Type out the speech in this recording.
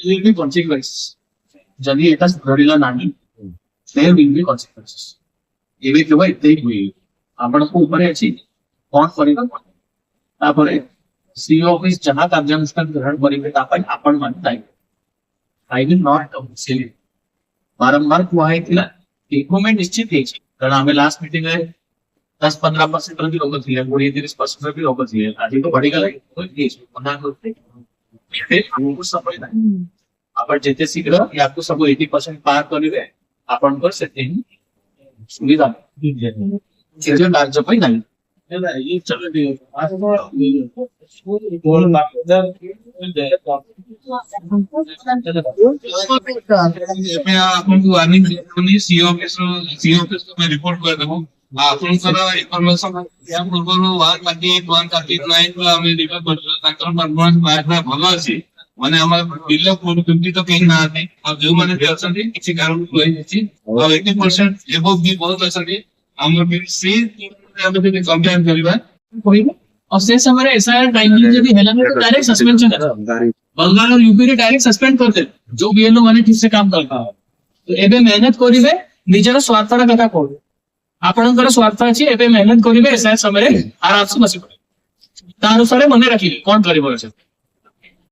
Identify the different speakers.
Speaker 1: will be consequences. ଯଦି ଏଟା ସୁଧରିଲା ନାହିଁ there will be consequences. ଏବେ କେବଳ ଏତେ ହିଁ ହୁଏ ଆପଣଙ୍କ ଉପରେ ଅଛି କଣ କରିବା ତାପରେ ସିଓ ଅଫିସ ଯାହା କାର୍ଯ୍ୟାନୁଷ୍ଠାନ ଗ୍ରହଣ କରିବେ ତା ପାଇଁ ଆପଣ ମାନେ ଦାୟୀ ଆଇ ୱିଲ୍ ନଟ୍ ସିଲି ବାରମ୍ବାର କୁହା ହେଇଥିଲା ଇମ୍ପ୍ରୁଭମେଣ୍ଟ ନିଶ୍ଚିତ ହେଇଛି କାରଣ ଆମେ ଲାଷ୍ଟ ମିଟିଂରେ 10-15% ବି ଲୋକ ଥିଲେ 20-30% ବି ଲୋକ ଥିଲେ ଆଜି ତ ବଢିଗଲା ଆମକୁ ସମୟ ନାହିଁ ଆପଣ ଯେତେ ଶୀଘ୍ର ୟାକୁ ସବୁ 80% ପାର କରିବେ ଆପଣଙ୍କର ସେତେ ହିଁ ସୁବିଧା ନିଜ କାର୍ଯ୍ୟ ପାଇଁ ନାହିଁ
Speaker 2: ଆପଣଙ୍କୁ ୱାର୍ନିଂ ଦେଉନି ସିଓ ଅଫିସ ରିପୋର୍ଟ କରିଦେବୁ ଆପଣଙ୍କର ଇନଫର୍ମେସନ ଏହା ପୂର୍ବରୁ 138-139 ଆମେ ରିପୋର୍ଟ କରିଛୁ ତାଙ୍କର ପରଫର୍ମାନ୍ସ ମାର୍କ ଭଲ ଅଛି ମାନେ ଆମର ବିଲୋ 50 ତ କେହି ନାହାନ୍ତି ଆଉ ଯୋଉମାନେ ବି ଅଛନ୍ତି କିଛି କାରଣରୁ ରହିଯାଇଛି ଆଉ 80% ଏବଭ ବି ବହୁତ ଅଛନ୍ତି ଆମର ସେ ଆମେ ଯଦି କମ୍ପେୟାର କରିବା
Speaker 1: କହିବୁ और से समय एसआईआर टाइमिंग जदी हेला तो डायरेक्ट सस्पेंशन है बंगाल और यूपी रे डायरेक्ट सस्पेंड कर दे जो बीएलओ माने ठीक से काम करता है तो एबे मेहनत करिवे निजर स्वार्थर कथा कोड आपनकर स्वार्थ अछि एबे मेहनत करिवे एसआईआर समय आराम से बसी पड़े तार अनुसार मने रखिले कोन करिवो से